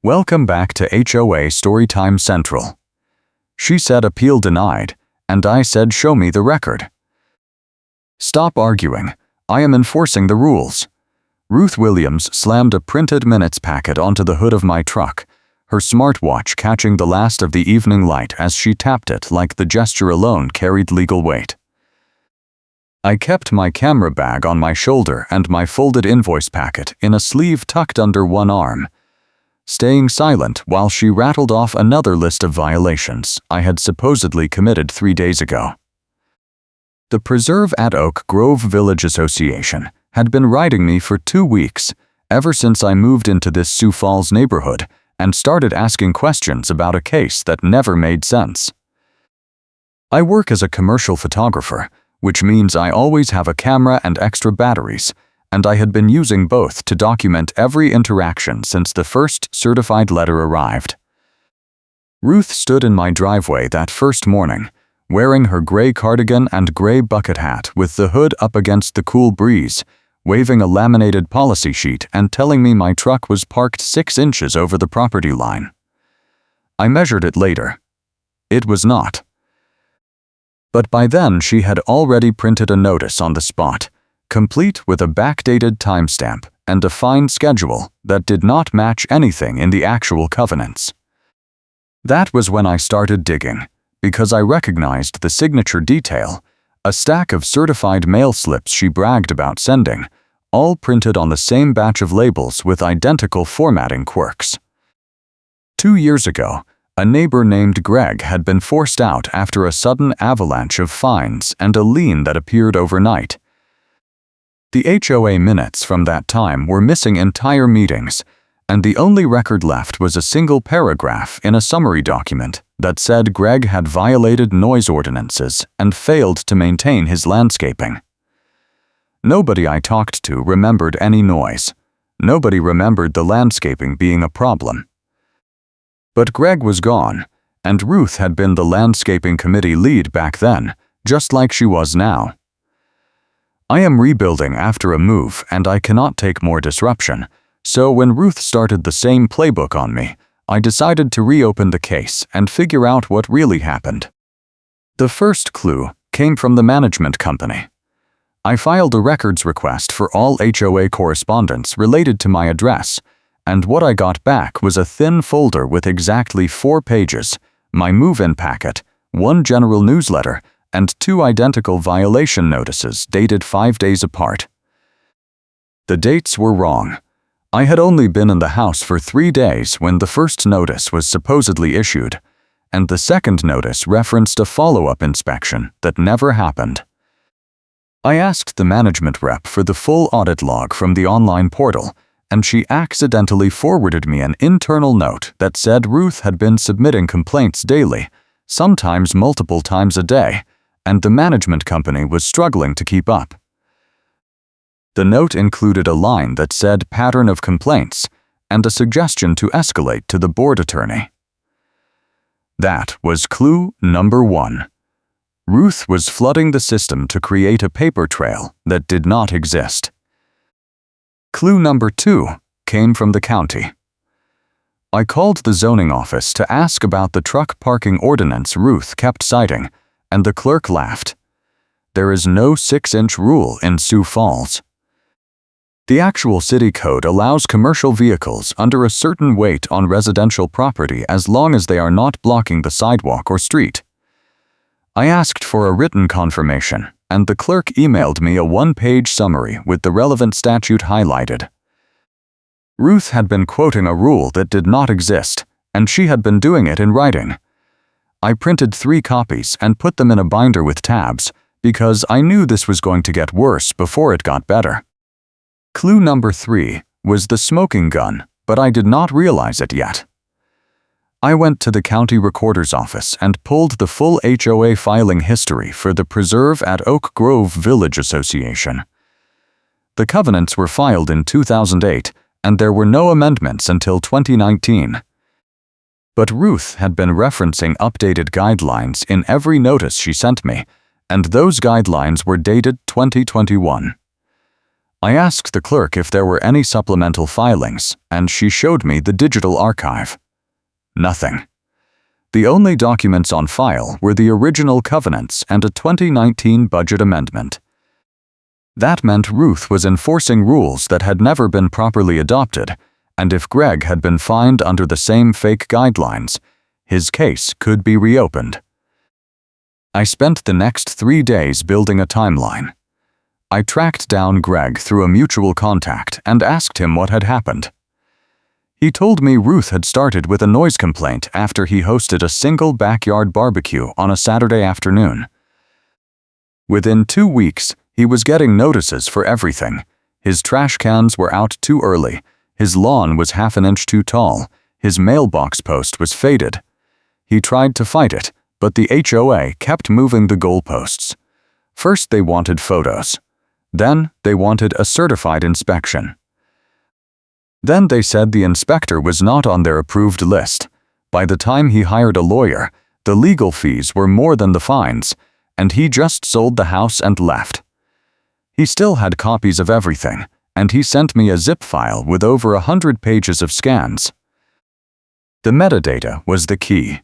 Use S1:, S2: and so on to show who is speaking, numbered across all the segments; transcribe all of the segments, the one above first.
S1: Welcome back to HOA Storytime Central. She said appeal denied, and I said show me the record. Stop arguing. I am enforcing the rules. Ruth Williams slammed a printed minutes packet onto the hood of my truck, her smartwatch catching the last of the evening light as she tapped it like the gesture alone carried legal weight. I kept my camera bag on my shoulder and my folded invoice packet in a sleeve tucked under one arm, staying silent while she rattled off another list of violations I had supposedly committed 3 days ago. The Preserve at Oak Grove Village Association had been writing me for 2 weeks, ever since I moved into this Sioux Falls neighborhood and started asking questions about a case that never made sense. I work as a commercial photographer, which means I always have a camera and extra batteries, and I had been using both to document every interaction since the first certified letter arrived. Ruth stood in my driveway that first morning, wearing her gray cardigan and gray bucket hat with the hood up against the cool breeze, waving a laminated policy sheet and telling me my truck was parked 6 inches over the property line. I measured it later. It was not. But by then she had already printed a notice on the spot, complete with a backdated timestamp and a fine schedule that did not match anything in the actual covenants. That was when I started digging, because I recognized the signature detail, a stack of certified mail slips she bragged about sending, all printed on the same batch of labels with identical formatting quirks. 2 years ago, a neighbor named Greg had been forced out after a sudden avalanche of fines and a lien that appeared overnight. The HOA minutes from that time were missing entire meetings, and the only record left was a single paragraph in a summary document that said Greg had violated noise ordinances and failed to maintain his landscaping. Nobody I talked to remembered any noise. Nobody remembered the landscaping being a problem. But Greg was gone, and Ruth had been the landscaping committee lead back then, just like she was now. I am rebuilding after a move and I cannot take more disruption, so when Ruth started the same playbook on me, I decided to reopen the case and figure out what really happened. The first clue came from the management company. I filed a records request for all HOA correspondence related to my address, and what I got back was a thin folder with exactly 4 pages, my move-in packet, 1 general newsletter, and 2 identical violation notices dated 5 days apart. The dates were wrong. I had only been in the house for 3 days when the first notice was supposedly issued, and the second notice referenced a follow-up inspection that never happened. I asked the management rep for the full audit log from the online portal, and she accidentally forwarded me an internal note that said Ruth had been submitting complaints daily, sometimes multiple times a day, and the management company was struggling to keep up. The note included a line that said pattern of complaints and a suggestion to escalate to the board attorney. That was clue number 1. Ruth was flooding the system to create a paper trail that did not exist. Clue number 2 came from the county. I called the zoning office to ask about the truck parking ordinance Ruth kept citing, and the clerk laughed. There is no 6-inch rule in Sioux Falls. The actual city code allows commercial vehicles under a certain weight on residential property as long as they are not blocking the sidewalk or street. I asked for a written confirmation, and the clerk emailed me a 1-page summary with the relevant statute highlighted. Ruth had been quoting a rule that did not exist, and she had been doing it in writing. I printed 3 copies and put them in a binder with tabs, because I knew this was going to get worse before it got better. Clue number 3 was the smoking gun, but I did not realize it yet. I went to the county recorder's office and pulled the full HOA filing history for the Preserve at Oak Grove Village Association. The covenants were filed in 2008, and there were no amendments until 2019. But Ruth had been referencing updated guidelines in every notice she sent me, and those guidelines were dated 2021. I asked the clerk if there were any supplemental filings, and she showed me the digital archive. Nothing. The only documents on file were the original covenants and a 2019 budget amendment. That meant Ruth was enforcing rules that had never been properly adopted, and if Greg had been fined under the same fake guidelines, his case could be reopened. I spent the next 3 days building a timeline. I tracked down Greg through a mutual contact and asked him what had happened. He told me Ruth had started with a noise complaint after he hosted a single backyard barbecue on a Saturday afternoon. Within 2 weeks, he was getting notices for everything. His trash cans were out too early, his lawn was half an inch too tall, his mailbox post was faded. He tried to fight it, but the HOA kept moving the goalposts. First they wanted photos. Then they wanted a certified inspection. Then they said the inspector was not on their approved list. By the time he hired a lawyer, the legal fees were more than the fines, and he just sold the house and left. He still had copies of everything, and he sent me a zip file with over 100 pages of scans. The metadata was the key.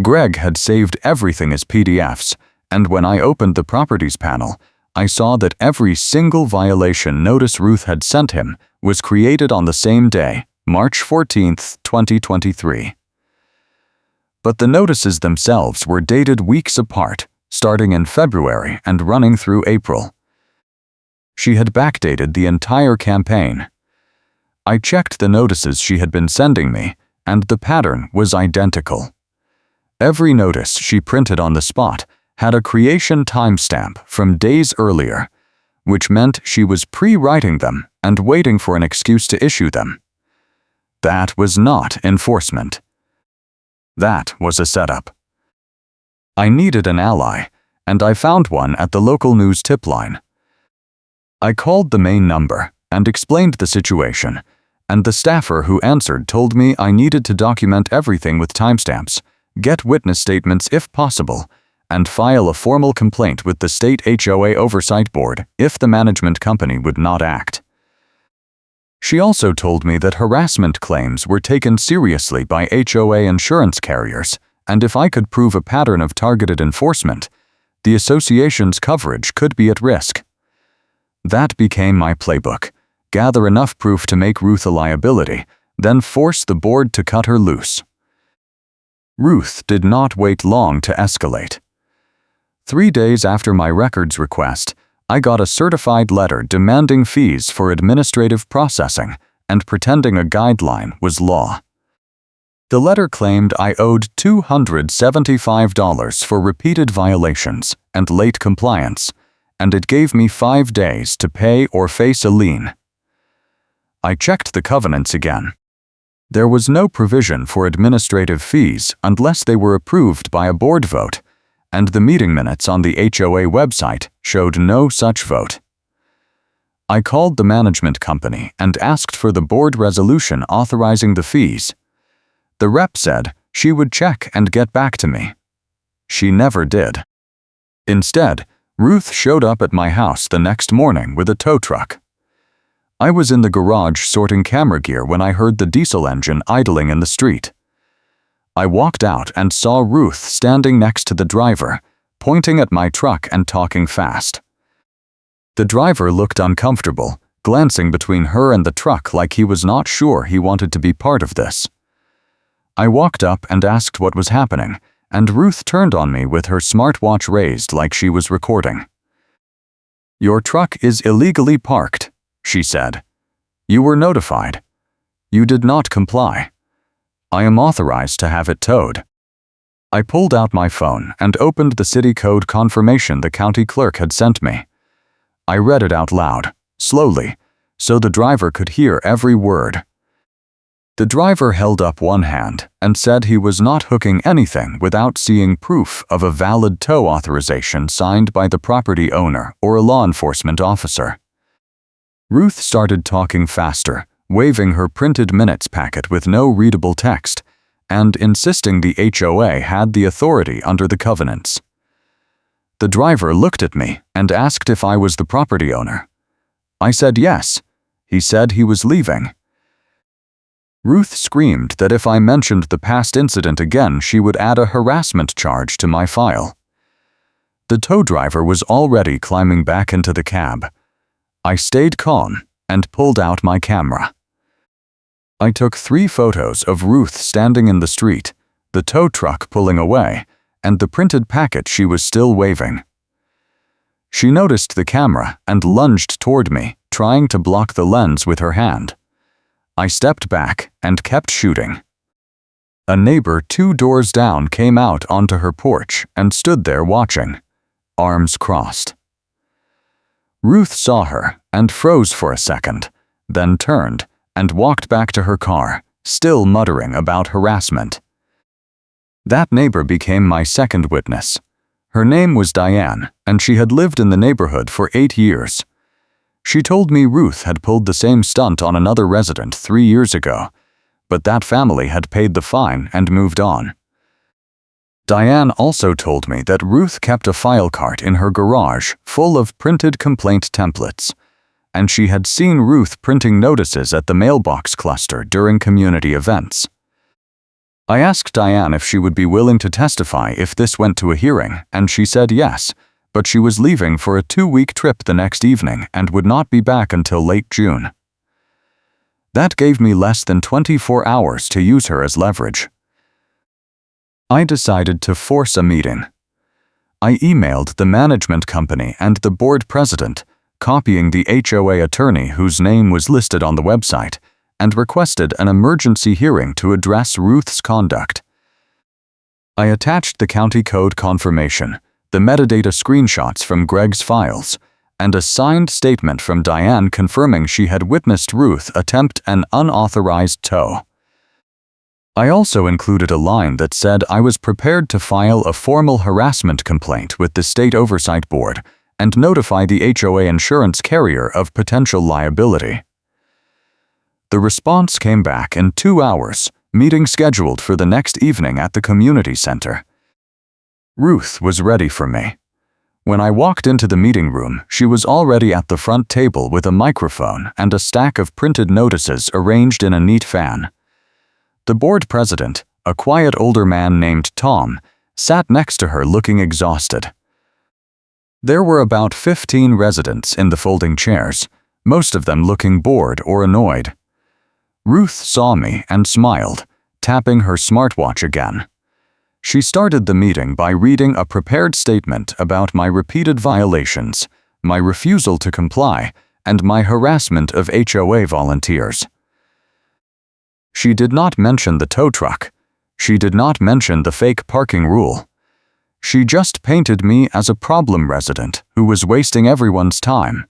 S1: Greg had saved everything as PDFs, and when I opened the Properties panel, I saw that every single violation notice Ruth had sent him was created on the same day, March 14, 2023. But the notices themselves were dated weeks apart, starting in February and running through April. She had backdated the entire campaign. I checked the notices she had been sending me, and the pattern was identical. Every notice she printed on the spot had a creation timestamp from days earlier, which meant she was pre-writing them and waiting for an excuse to issue them. That was not enforcement. That was a setup. I needed an ally, and I found one at the local news tip line. I called the main number and explained the situation, and the staffer who answered told me I needed to document everything with timestamps, get witness statements if possible, and file a formal complaint with the state HOA Oversight Board if the management company would not act. She also told me that harassment claims were taken seriously by HOA insurance carriers, and if I could prove a pattern of targeted enforcement, the association's coverage could be at risk. That became my playbook: gather enough proof to make Ruth a liability, then force the board to cut her loose. Ruth did not wait long to escalate. 3 days after my records request, I got a certified letter demanding fees for administrative processing and pretending a guideline was law. The letter claimed I owed $275 for repeated violations and late compliance, and it gave me 5 days to pay or face a lien. I checked the covenants again. There was no provision for administrative fees unless they were approved by a board vote, and the meeting minutes on the HOA website showed no such vote. I called the management company and asked for the board resolution authorizing the fees. The rep said she would check and get back to me. She never did. Instead, Ruth showed up at my house the next morning with a tow truck. I was in the garage sorting camera gear when I heard the diesel engine idling in the street. I walked out and saw Ruth standing next to the driver, pointing at my truck and talking fast. The driver looked uncomfortable, glancing between her and the truck like he was not sure he wanted to be part of this. I walked up and asked what was happening, and Ruth turned on me with her smartwatch raised like she was recording. "Your truck is illegally parked," she said. "You were notified. You did not comply. I am authorized to have it towed." I pulled out my phone and opened the city code confirmation the county clerk had sent me. I read it out loud, slowly, so the driver could hear every word. The driver held up one hand and said he was not hooking anything without seeing proof of a valid tow authorization signed by the property owner or a law enforcement officer. Ruth started talking faster, waving her printed minutes packet with no readable text, and insisting the HOA had the authority under the covenants. The driver looked at me and asked if I was the property owner. I said yes. He said he was leaving. Ruth screamed that if I mentioned the past incident again, she would add a harassment charge to my file. The tow driver was already climbing back into the cab. I stayed calm and pulled out my camera. I took 3 photos of Ruth standing in the street, the tow truck pulling away, and the printed packet she was still waving. She noticed the camera and lunged toward me, trying to block the lens with her hand. I stepped back and kept shooting. A neighbor 2 doors down came out onto her porch and stood there watching, arms crossed. Ruth saw her and froze for a second, then turned and walked back to her car, still muttering about harassment. That neighbor became my second witness. Her name was Diane, and she had lived in the neighborhood for 8 years. She told me Ruth had pulled the same stunt on another resident 3 years ago, but that family had paid the fine and moved on. Diane also told me that Ruth kept a file cart in her garage full of printed complaint templates, and she had seen Ruth printing notices at the mailbox cluster during community events. I asked Diane if she would be willing to testify if this went to a hearing, and she said yes, but she was leaving for a 2-week trip the next evening and would not be back until late June. That gave me less than 24 hours to use her as leverage. I decided to force a meeting. I emailed the management company and the board president, copying the HOA attorney whose name was listed on the website, and requested an emergency hearing to address Ruth's conduct. I attached the county code confirmation, the metadata screenshots from Greg's files, and a signed statement from Diane confirming she had witnessed Ruth attempt an unauthorized tow. I also included a line that said I was prepared to file a formal harassment complaint with the State Oversight Board and notify the HOA insurance carrier of potential liability. The response came back in 2 hours, meeting scheduled for the next evening at the community center. Ruth was ready for me. When I walked into the meeting room, she was already at the front table with a microphone and a stack of printed notices arranged in a neat fan. The board president, a quiet older man named Tom, sat next to her looking exhausted. There were about 15 residents in the folding chairs, most of them looking bored or annoyed. Ruth saw me and smiled, tapping her smartwatch again. She started the meeting by reading a prepared statement about my repeated violations, my refusal to comply, and my harassment of HOA volunteers. She did not mention the tow truck. She did not mention the fake parking rule. She just painted me as a problem resident who was wasting everyone's time.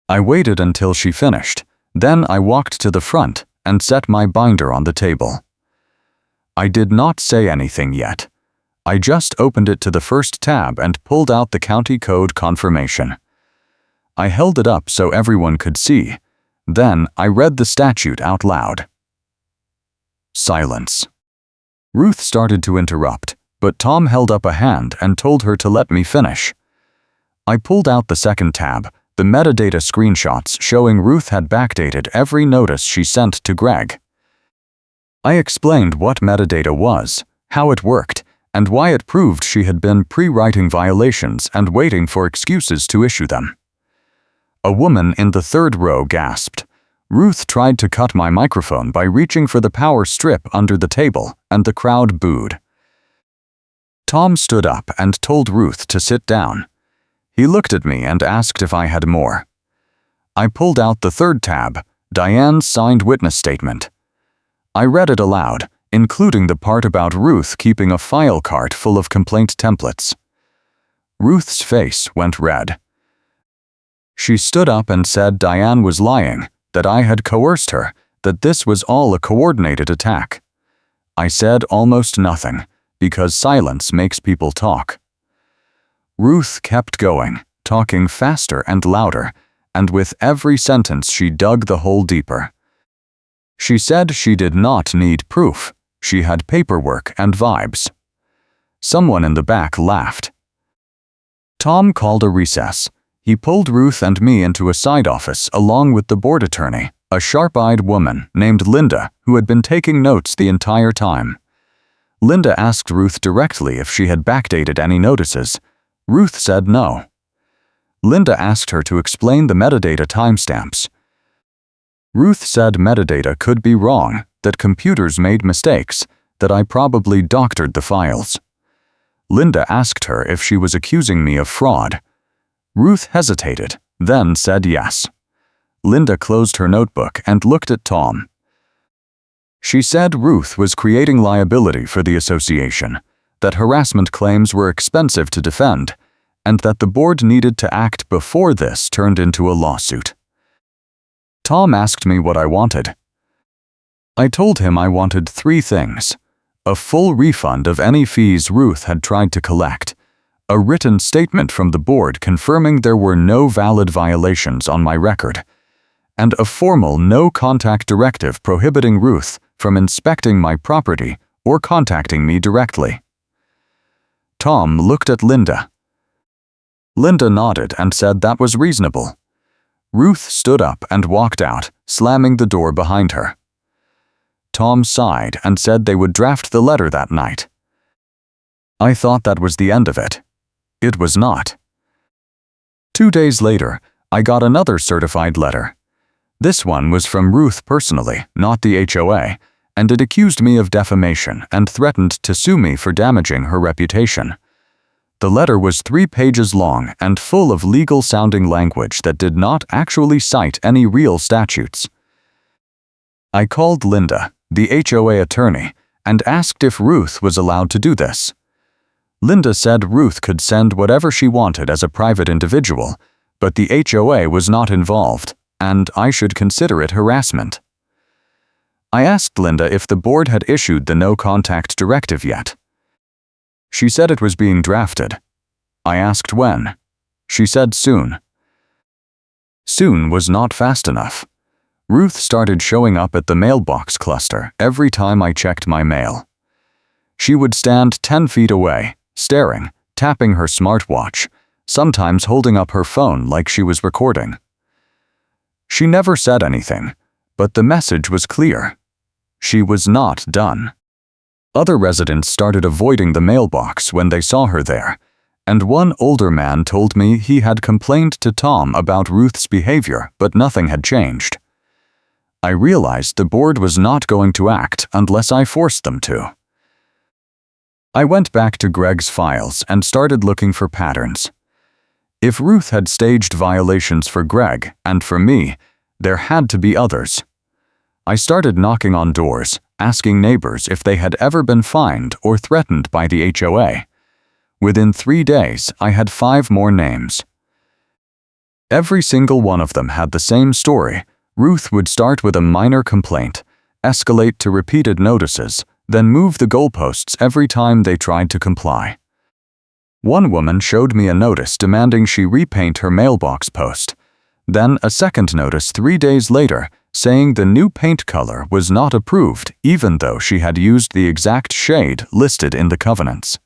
S1: I waited until she finished. Then I walked to the front and set my binder on the table. I did not say anything yet. I just opened it to the first tab and pulled out the county code confirmation. I held it up so everyone could see. Then I read the statute out loud. Silence. Ruth started to interrupt, but Tom held up a hand and told her to let me finish. I pulled out the second tab, the metadata screenshots showing Ruth had backdated every notice she sent to Greg. I explained what metadata was, how it worked, and why it proved she had been pre-writing violations and waiting for excuses to issue them. A woman in the third row gasped. Ruth tried to cut my microphone by reaching for the power strip under the table, and the crowd booed. Tom stood up and told Ruth to sit down. He looked at me and asked if I had more. I pulled out the third tab, Diane's signed witness statement. I read it aloud, including the part about Ruth keeping a file cart full of complaint templates. Ruth's face went red. She stood up and said Diane was lying, that I had coerced her, that this was all a coordinated attack. I said almost nothing, because silence makes people talk. Ruth kept going, talking faster and louder, and with every sentence she dug the hole deeper. She said she did not need proof. She had paperwork and vibes. Someone in the back laughed. Tom called a recess. He pulled Ruth and me into a side office along with the board attorney, a sharp-eyed woman named Linda who had been taking notes the entire time. Linda asked Ruth directly if she had backdated any notices. Ruth said no. Linda asked her to explain the metadata timestamps. Ruth said metadata could be wrong, that computers made mistakes, that I probably doctored the files. Linda asked her if she was accusing me of fraud. Ruth hesitated, then said yes. Linda closed her notebook and looked at Tom. She said Ruth was creating liability for the association, that harassment claims were expensive to defend, and that the board needed to act before this turned into a lawsuit. Tom asked me what I wanted. I told him I wanted 3 things: a full refund of any fees Ruth had tried to collect, a written statement from the board confirming there were no valid violations on my record, and a formal no-contact directive prohibiting Ruth from inspecting my property or contacting me directly. Tom looked at Linda. Linda nodded and said that was reasonable. Ruth stood up and walked out, slamming the door behind her. Tom sighed and said they would draft the letter that night. I thought that was the end of it. It was not. 2 days later, I got another certified letter. This one was from Ruth personally, not the HOA, and it accused me of defamation and threatened to sue me for damaging her reputation. The letter was 3 pages long and full of legal-sounding language that did not actually cite any real statutes. I called Linda, the HOA attorney, and asked if Ruth was allowed to do this. Linda said Ruth could send whatever she wanted as a private individual, but the HOA was not involved, and I should consider it harassment. I asked Linda if the board had issued the no-contact directive yet. She said it was being drafted. I asked when. She said soon. Soon was not fast enough. Ruth started showing up at the mailbox cluster every time I checked my mail. She would stand 10 feet away, staring, tapping her smartwatch, sometimes holding up her phone like she was recording. She never said anything, but the message was clear. She was not done. Other residents started avoiding the mailbox when they saw her there, and one older man told me he had complained to Tom about Ruth's behavior, but nothing had changed. I realized the board was not going to act unless I forced them to. I went back to Greg's files and started looking for patterns. If Ruth had staged violations for Greg and for me, there had to be others. I started knocking on doors, asking neighbors if they had ever been fined or threatened by the HOA. Within 3 days, I had 5 more names. Every single one of them had the same story. Ruth would start with a minor complaint, escalate to repeated notices, then move the goalposts every time they tried to comply. One woman showed me a notice demanding she repaint her mailbox post, then a second notice 3 days later saying the new paint color was not approved even though she had used the exact shade listed in the covenants.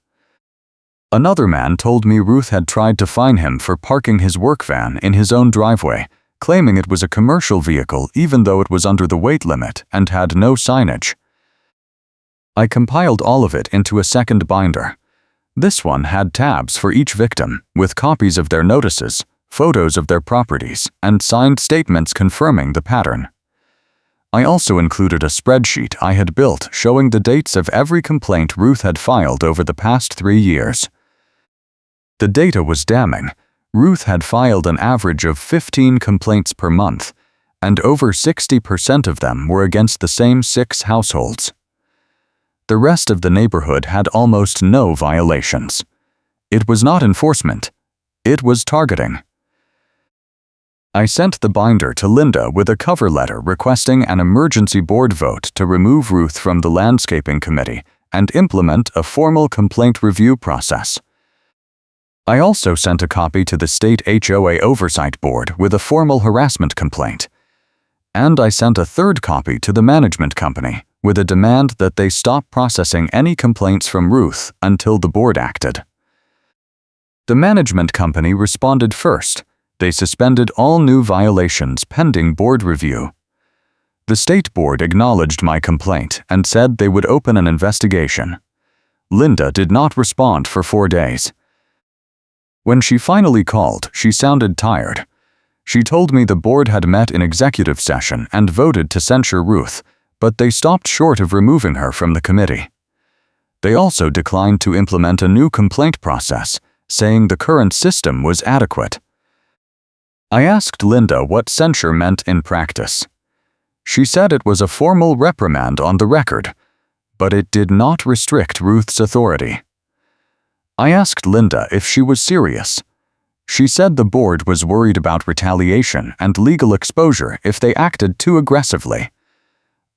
S1: Another man told me Ruth had tried to fine him for parking his work van in his own driveway, claiming it was a commercial vehicle even though it was under the weight limit and had no signage. I compiled all of it into a second binder. This one had tabs for each victim, with copies of their notices, photos of their properties, and signed statements confirming the pattern. I also included a spreadsheet I had built showing the dates of every complaint Ruth had filed over the past 3 years. The data was damning. Ruth had filed an average of 15 complaints per month, and over 60% of them were against the same 6 households. The rest of the neighborhood had almost no violations. It was not enforcement. It was targeting. I sent the binder to Linda with a cover letter requesting an emergency board vote to remove Ruth from the landscaping committee and implement a formal complaint review process. I also sent a copy to the state HOA oversight board with a formal harassment complaint. And I sent a third copy to the management company with a demand that they stop processing any complaints from Ruth until the board acted. The management company responded first, They suspended all new violations pending board review. The state board acknowledged my complaint and said they would open an investigation. Linda did not respond for 4 days. When she finally called, she sounded tired. She told me the board had met in executive session and voted to censure Ruth, but they stopped short of removing her from the committee. They also declined to implement a new complaint process, saying the current system was adequate. I asked Linda what censure meant in practice. She said it was a formal reprimand on the record, but it did not restrict Ruth's authority. I asked Linda if she was serious. She said the board was worried about retaliation and legal exposure if they acted too aggressively.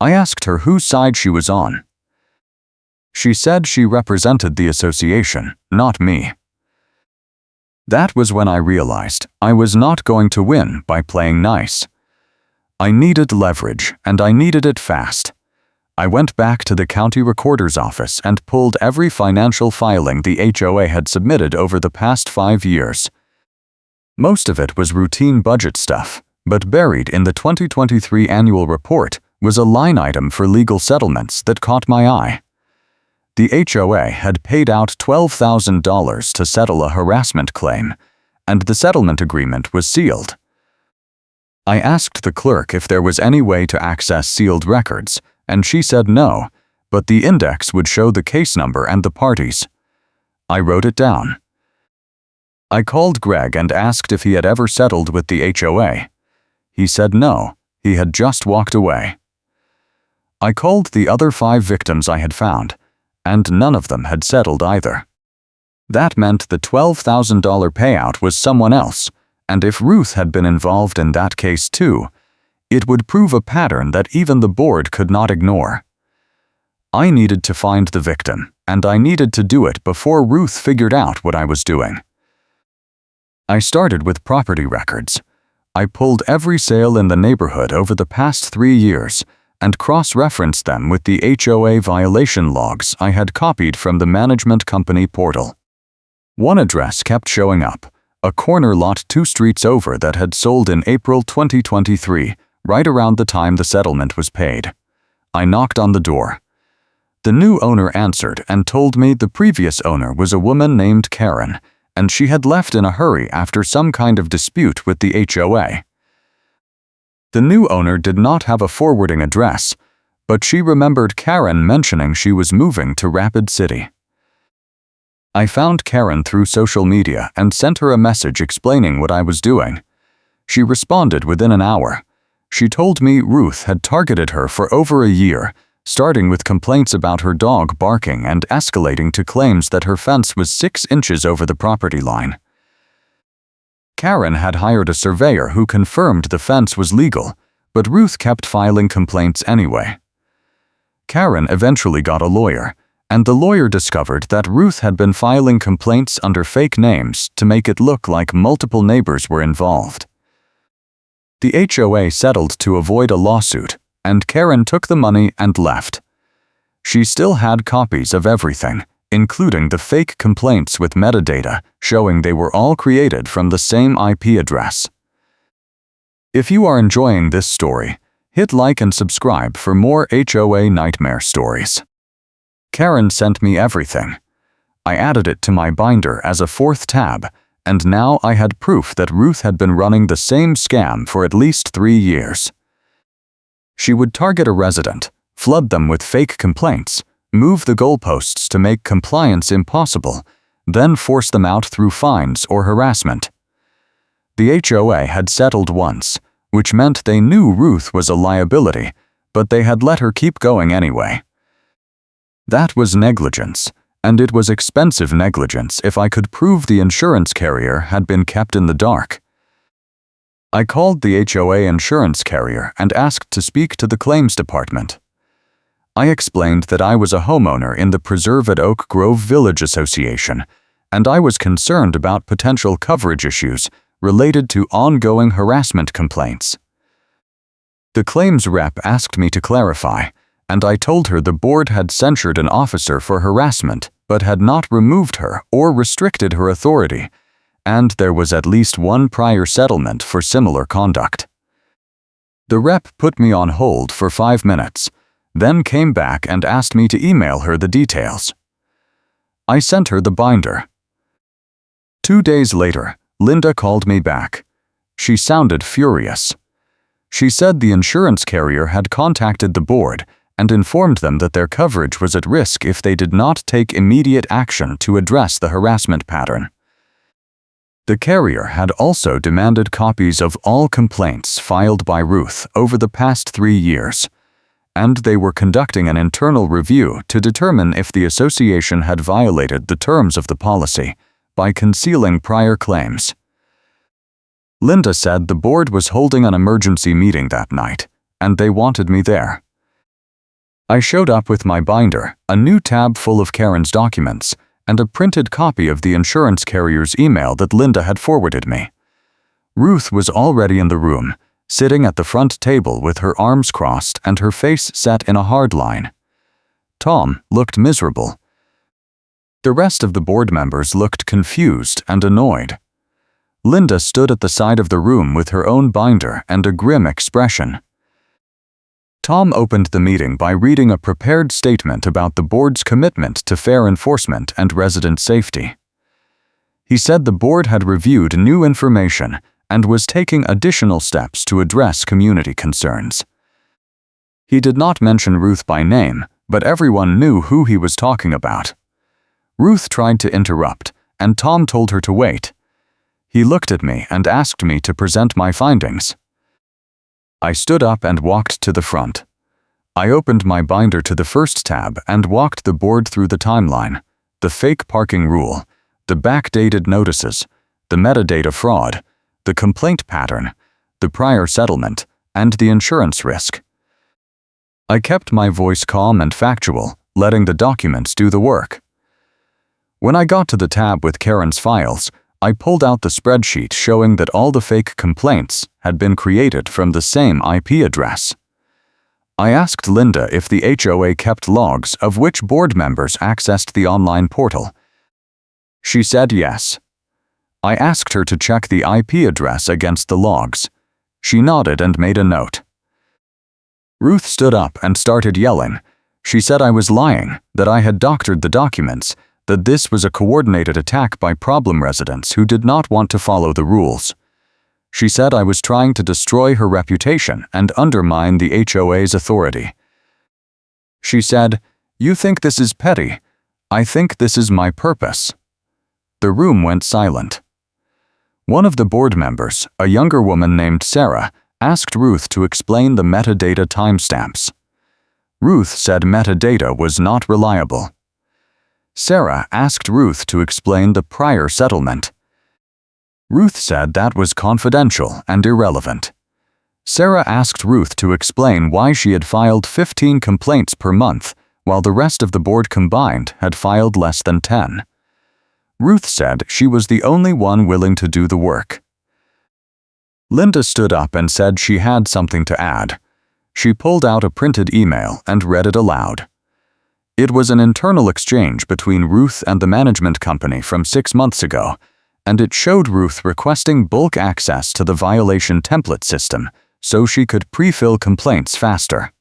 S1: I asked her whose side she was on. She said she represented the association, not me. That was when I realized I was not going to win by playing nice. I needed leverage, and I needed it fast. I went back to the county recorder's office and pulled every financial filing the HOA had submitted over the past 5 years. Most of it was routine budget stuff, but buried in the 2023 annual report was a line item for legal settlements that caught my eye. The HOA had paid out $12,000 to settle a harassment claim, and the settlement agreement was sealed. I asked the clerk if there was any way to access sealed records, and she said no, but the index would show the case number and the parties. I wrote it down. I called Greg and asked if he had ever settled with the HOA. He said no, he had just walked away. I called the other 5 victims I had found, and none of them had settled either. That meant the $12,000 payout was someone else, and if Ruth had been involved in that case too, it would prove a pattern that even the board could not ignore. I needed to find the victim, and I needed to do it before Ruth figured out what I was doing. I started with property records. I pulled every sale in the neighborhood over the past 3 years and cross-referenced them with the HOA violation logs I had copied from the management company portal. One address kept showing up, a corner lot 2 streets over that had sold in April 2023, right around the time the settlement was paid. I knocked on the door. The new owner answered and told me the previous owner was a woman named Karen, and she had left in a hurry after some kind of dispute with the HOA. The new owner did not have a forwarding address, but she remembered Karen mentioning she was moving to Rapid City. I found Karen through social media and sent her a message explaining what I was doing. She responded within an hour. She told me Ruth had targeted her for over a year, starting with complaints about her dog barking and escalating to claims that her fence was 6 inches over the property line. Karen had hired a surveyor who confirmed the fence was legal, but Ruth kept filing complaints anyway. Karen eventually got a lawyer, and the lawyer discovered that Ruth had been filing complaints under fake names to make it look like multiple neighbors were involved. The HOA settled to avoid a lawsuit, and Karen took the money and left. She still had copies of everything, including the fake complaints with metadata showing they were all created from the same IP address. If you are enjoying this story, hit like and subscribe for more HOA nightmare stories. Karen sent me everything. I added it to my binder as a 4th tab, and now I had proof that Ruth had been running the same scam for at least 3 years. She would target a resident, flood them with fake complaints, move the goalposts to make compliance impossible, then force them out through fines or harassment. The HOA had settled once, which meant they knew Ruth was a liability, but they had let her keep going anyway. That was negligence, and it was expensive negligence if I could prove the insurance carrier had been kept in the dark. I called the HOA insurance carrier and asked to speak to the claims department. I explained that I was a homeowner in the Preserve at Oak Grove Village Association, and I was concerned about potential coverage issues related to ongoing harassment complaints. The claims rep asked me to clarify, and I told her the board had censured an officer for harassment but had not removed her or restricted her authority, and there was at least one prior settlement for similar conduct. The rep put me on hold for 5 minutes, then came back and asked me to email her the details. I sent her the binder. 2 days later, Linda called me back. She sounded furious. She said the insurance carrier had contacted the board and informed them that their coverage was at risk if they did not take immediate action to address the harassment pattern. The carrier had also demanded copies of all complaints filed by Ruth over the past 3 years, and they were conducting an internal review to determine if the association had violated the terms of the policy by concealing prior claims. Linda said the board was holding an emergency meeting that night, and they wanted me there. I showed up with my binder, a new tab full of Karen's documents, and a printed copy of the insurance carrier's email that Linda had forwarded me. Ruth was already in the room, sitting at the front table with her arms crossed and her face set in a hard line. Tom looked miserable. The rest of the board members looked confused and annoyed. Linda stood at the side of the room with her own binder and a grim expression. Tom opened the meeting by reading a prepared statement about the board's commitment to fair enforcement and resident safety. He said the board had reviewed new information and was taking additional steps to address community concerns. He did not mention Ruth by name, but everyone knew who he was talking about. Ruth tried to interrupt, and Tom told her to wait. He looked at me and asked me to present my findings. I stood up and walked to the front. I opened my binder to the first tab and walked the board through the timeline, the fake parking rule, the backdated notices, the metadata fraud, the complaint pattern, the prior settlement, and the insurance risk. I kept my voice calm and factual, letting the documents do the work. When I got to the tab with Karen's files, I pulled out the spreadsheet showing that all the fake complaints had been created from the same IP address. I asked Linda if the HOA kept logs of which board members accessed the online portal. She said yes. I asked her to check the IP address against the logs. She nodded and made a note. Ruth stood up and started yelling. She said I was lying, that I had doctored the documents, that this was a coordinated attack by problem residents who did not want to follow the rules. She said I was trying to destroy her reputation and undermine the HOA's authority. She said, "You think this is petty. I think this is my purpose." The room went silent. One of the board members, a younger woman named Sarah, asked Ruth to explain the metadata timestamps. Ruth said metadata was not reliable. Sarah asked Ruth to explain the prior settlement. Ruth said that was confidential and irrelevant. Sarah asked Ruth to explain why she had filed 15 complaints per month, while the rest of the board combined had filed less than 10. Ruth said she was the only one willing to do the work. Linda stood up and said she had something to add. She pulled out a printed email and read it aloud. It was an internal exchange between Ruth and the management company from 6 months ago, and it showed Ruth requesting bulk access to the violation template system so she could pre-fill complaints faster.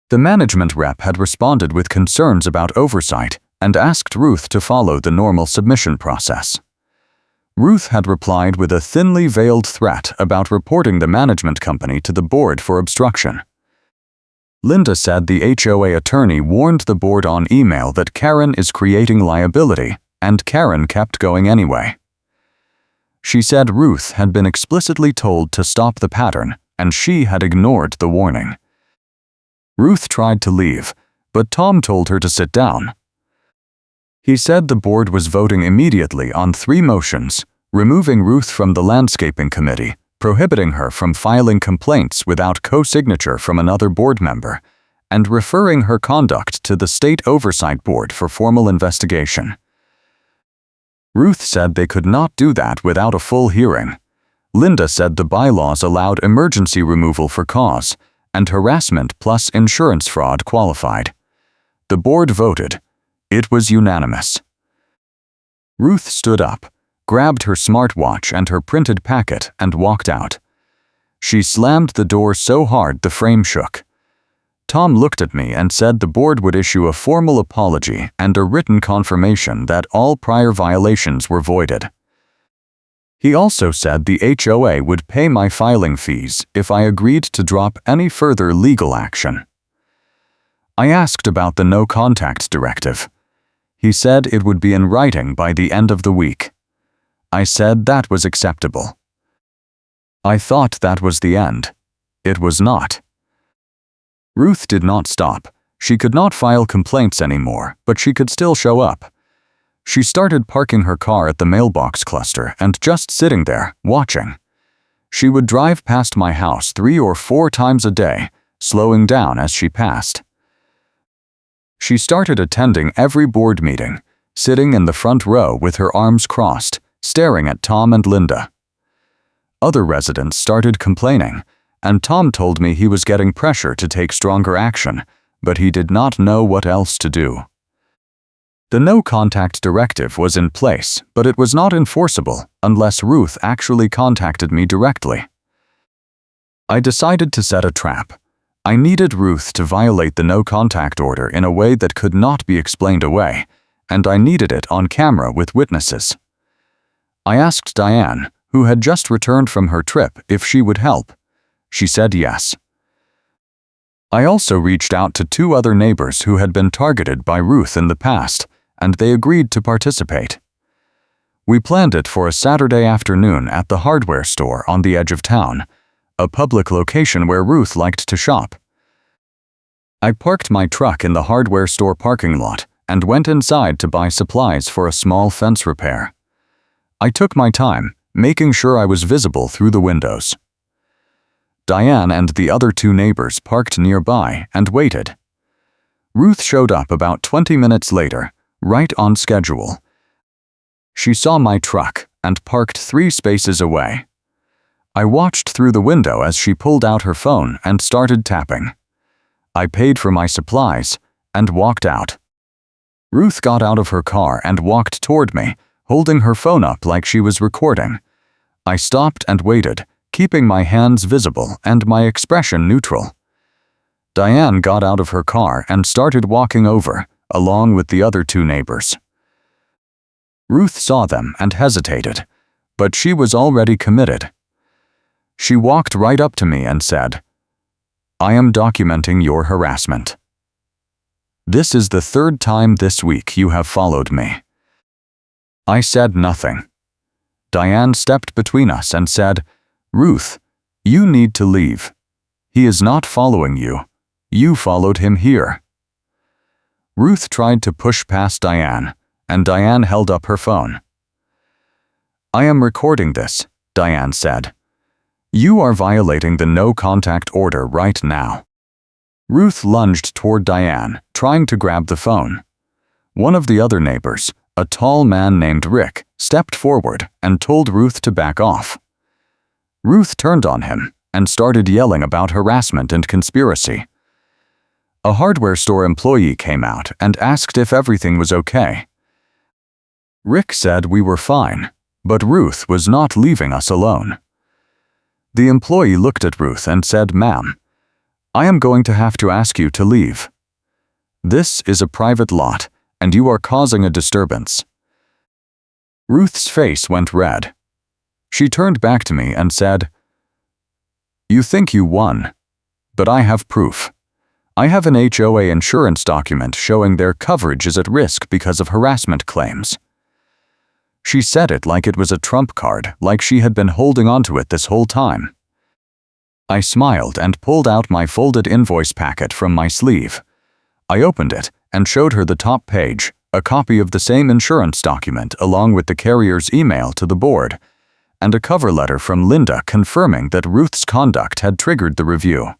S1: The management rep had responded with concerns about oversight and asked Ruth to follow the normal submission process. Ruth had replied with a thinly veiled threat about reporting the management company to the board for obstruction. Linda said the HOA attorney warned the board on email that Karen is creating liability, and Karen kept going anyway. She said Ruth had been explicitly told to stop the pattern, and she had ignored the warning. Ruth tried to leave, but Tom told her to sit down. He said the board was voting immediately on 3 motions, removing Ruth from the landscaping committee, prohibiting her from filing complaints without co-signature from another board member, and referring her conduct to the State Oversight Board for formal investigation. Ruth said they could not do that without a full hearing. Linda said the bylaws allowed emergency removal for cause, and harassment plus insurance fraud qualified. The board voted. It was unanimous. Ruth stood up. grabbed her smartwatch and her printed packet, and walked out. She slammed the door so hard the frame shook. Tom looked at me and said the board would issue a formal apology and a written confirmation that all prior violations were voided. He also said the HOA would pay my filing fees if I agreed to drop any further legal action. I asked about the no contact directive. He said it would be in writing by the end of the week. I said that was acceptable. I thought that was the end. It was not. Ruth did not stop. She could not file complaints anymore, but she could still show up. She started parking her car at the mailbox cluster and just sitting there, watching. She would drive past my house 3 or 4 times a day, slowing down as she passed. She started attending every board meeting, sitting in the front row with her arms crossed, staring at Tom and Linda. Other residents started complaining, and Tom told me he was getting pressure to take stronger action, but he did not know what else to do. The no contact directive was in place, but it was not enforceable unless Ruth actually contacted me directly. I decided to set a trap. I needed Ruth to violate the no contact order in a way that could not be explained away, and I needed it on camera with witnesses. I asked Diane, who had just returned from her trip, if she would help. She said yes. I also reached out to 2 other neighbors who had been targeted by Ruth in the past, and they agreed to participate. We planned it for a Saturday afternoon at the hardware store on the edge of town, a public location where Ruth liked to shop. I parked my truck in the hardware store parking lot and went inside to buy supplies for a small fence repair. I took my time, making sure I was visible through the windows. Diane and the other 2 neighbors parked nearby and waited. Ruth showed up about 20 minutes later, right on schedule. She saw my truck and parked 3 spaces away. I watched through the window as she pulled out her phone and started tapping. I paid for my supplies and walked out. Ruth got out of her car and walked toward me, holding her phone up like she was recording. I stopped and waited, keeping my hands visible and my expression neutral. Diane got out of her car and started walking over, along with the other 2 neighbors. Ruth saw them and hesitated, but she was already committed. She walked right up to me and said, "I am documenting your harassment. This is the 3rd time this week you have followed me." I said nothing. Diane stepped between us and said, "Ruth, you need to leave. He is not following you. You followed him here." Ruth tried to push past Diane, and Diane held up her phone. "I am recording this," Diane said. "You are violating the no contact order right now." Ruth lunged toward Diane, trying to grab the phone. One of the other neighbors, a tall man named Rick, stepped forward and told Ruth to back off. Ruth turned on him and started yelling about harassment and conspiracy. A hardware store employee came out and asked if everything was okay. Rick said we were fine, but Ruth was not leaving us alone. The employee looked at Ruth and said, "Ma'am, I am going to have to ask you to leave. This is a private lot, and you are causing a disturbance." Ruth's face went red. She turned back to me and said, "You think you won, but I have proof. I have an HOA insurance document showing their coverage is at risk because of harassment claims." She said it like it was a trump card, like she had been holding onto it this whole time. I smiled and pulled out my folded invoice packet from my sleeve. I opened it and showed her the top page, a copy of the same insurance document along with the carrier's email to the board, and a cover letter from Linda confirming that Ruth's conduct had triggered the review.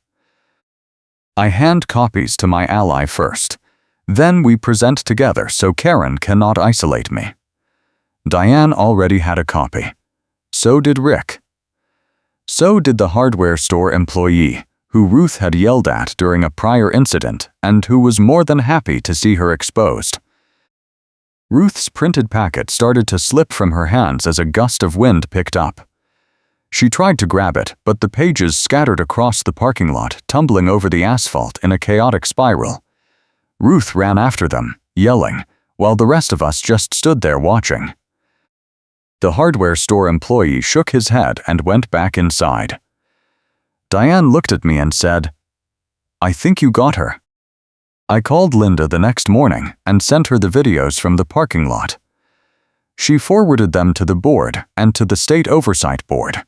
S1: I hand copies to my ally first. Then we present together so Karen cannot isolate me. Diane already had a copy. So did Rick. So did the hardware store employee, who Ruth had yelled at during a prior incident and who was more than happy to see her exposed. Ruth's printed packet started to slip from her hands as a gust of wind picked up. She tried to grab it, but the pages scattered across the parking lot, tumbling over the asphalt in a chaotic spiral. Ruth ran after them, yelling, while the rest of us just stood there watching. The hardware store employee shook his head and went back inside. Diane looked at me and said, "I think you got her." I called Linda the next morning and sent her the videos from the parking lot. She forwarded them to the board and to the State Oversight Board.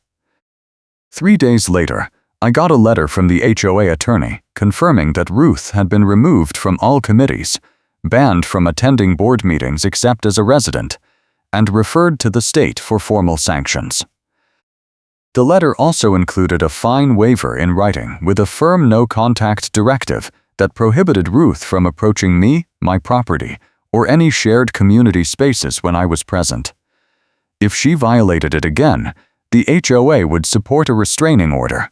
S1: 3 days later, I got a letter from the HOA attorney confirming that Ruth had been removed from all committees, banned from attending board meetings except as a resident, and referred to the state for formal sanctions. The letter also included a fine waiver in writing with a firm no-contact directive that prohibited Ruth from approaching me, my property, or any shared community spaces when I was present. If she violated it again, the HOA would support a restraining order.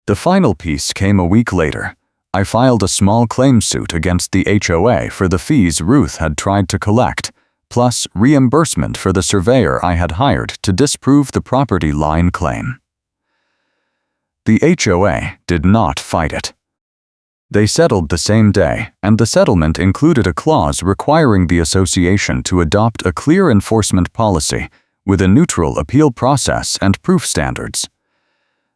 S1: The final piece came a week later. I filed a small claims suit against the HOA for the fees Ruth had tried to collect, plus reimbursement for the surveyor I had hired to disprove the property line claim. The HOA did not fight it. They settled the same day, and the settlement included a clause requiring the association to adopt a clear enforcement policy with a neutral appeal process and proof standards.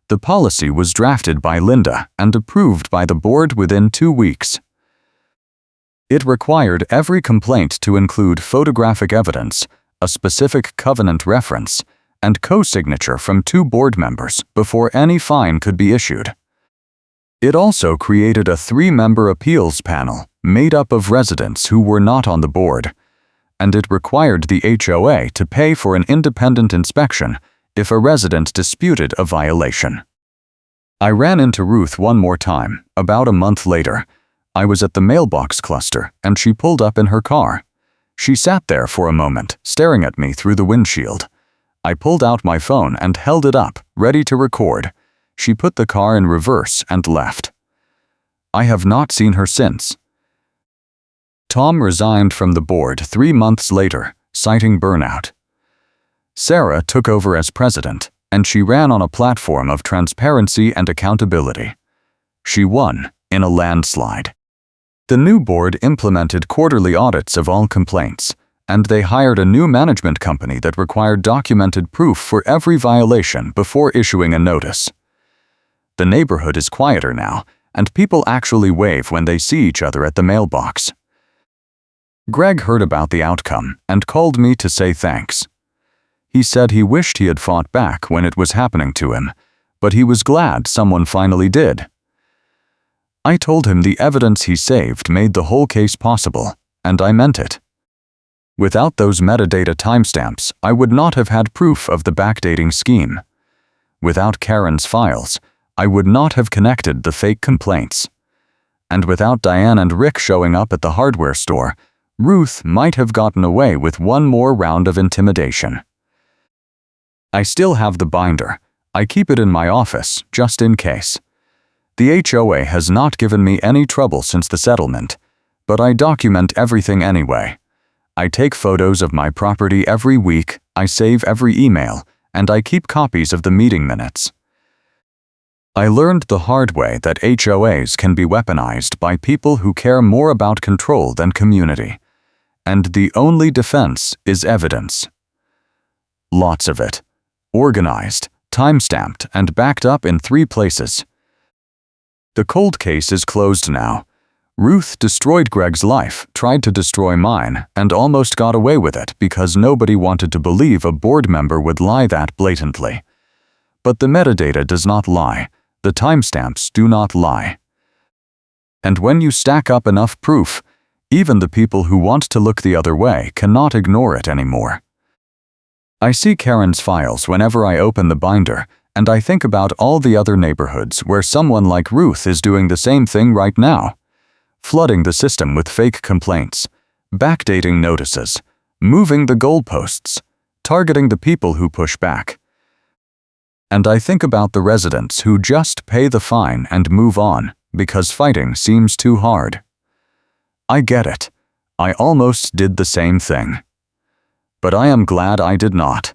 S1: The policy was drafted by Linda and approved by the board within 2 weeks. It required every complaint to include photographic evidence, a specific covenant reference, and co-signature from 2 board members before any fine could be issued. It also created a 3-member appeals panel made up of residents who were not on the board, and it required the HOA to pay for an independent inspection if a resident disputed a violation. I ran into Ruth one more time, about a month later. I was at the mailbox cluster, and she pulled up in her car. She sat there for a moment, staring at me through the windshield. I pulled out my phone and held it up, ready to record. She put the car in reverse and left. I have not seen her since. Tom resigned from the board 3 months later, citing burnout. Sarah took over as president, and she ran on a platform of transparency and accountability. She won in a landslide. The new board implemented quarterly audits of all complaints, and they hired a new management company that required documented proof for every violation before issuing a notice. The neighborhood is quieter now, and people actually wave when they see each other at the mailbox. Greg heard about the outcome and called me to say thanks. He said he wished he had fought back when it was happening to him, but he was glad someone finally did. I told him the evidence he saved made the whole case possible, and I meant it. Without those metadata timestamps, I would not have had proof of the backdating scheme. Without Karen's files, I would not have connected the fake complaints. And without Diane and Rick showing up at the hardware store, Ruth might have gotten away with one more round of intimidation. I still have the binder. I keep it in my office, just in case. The HOA has not given me any trouble since the settlement, but I document everything anyway. I take photos of my property every week, I save every email, and I keep copies of the meeting minutes. I learned the hard way that HOAs can be weaponized by people who care more about control than community. And the only defense is evidence. Lots of it. Organized, time-stamped, and backed up in 3 places. The cold case is closed now. Ruth destroyed Greg's life, tried to destroy mine, and almost got away with it because nobody wanted to believe a board member would lie that blatantly. But the metadata does not lie. The timestamps do not lie. And when you stack up enough proof, even the people who want to look the other way cannot ignore it anymore. I see Karen's files whenever I open the binder, and I think about all the other neighborhoods where someone like Ruth is doing the same thing right now. Flooding the system with fake complaints, backdating notices, moving the goalposts, targeting the people who push back. And I think about the residents who just pay the fine and move on because fighting seems too hard. I get it. I almost did the same thing. But I am glad I did not.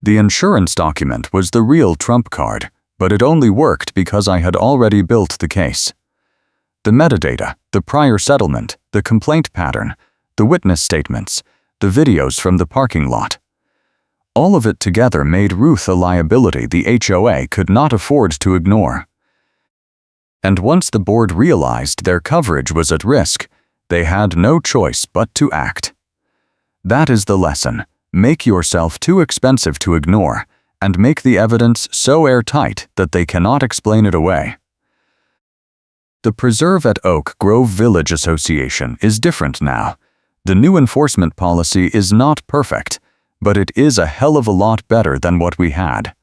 S1: The insurance document was the real trump card, but it only worked because I had already built the case. The metadata, the prior settlement, the complaint pattern, the witness statements, the videos from the parking lot. All of it together made Ruth a liability the HOA could not afford to ignore. And once the board realized their coverage was at risk, they had no choice but to act. That is the lesson. Make yourself too expensive to ignore, and make the evidence so airtight that they cannot explain it away. The Preserve at Oak Grove Village Association is different now. The new enforcement policy is not perfect, but it is a hell of a lot better than what we had.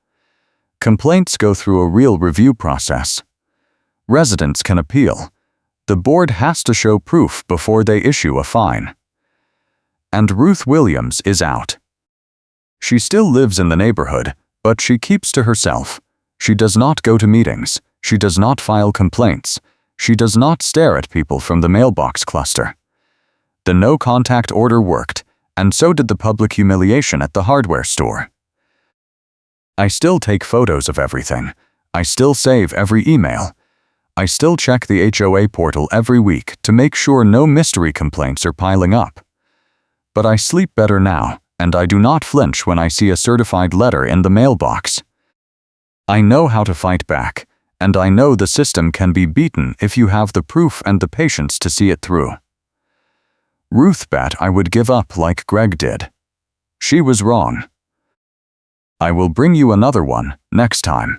S1: Complaints go through a real review process. Residents can appeal. The board has to show proof before they issue a fine. And Ruth Williams is out. She still lives in the neighborhood, but she keeps to herself. She does not go to meetings. She does not file complaints. She does not stare at people from the mailbox cluster. The no-contact order worked, and so did the public humiliation at the hardware store. I still take photos of everything. I still save every email. I still check the HOA portal every week to make sure no mystery complaints are piling up. But I sleep better now, and I do not flinch when I see a certified letter in the mailbox. I know how to fight back, and I know the system can be beaten if you have the proof and the patience to see it through. Ruth bet I would give up like Greg did. She was wrong. I will bring you another one next time.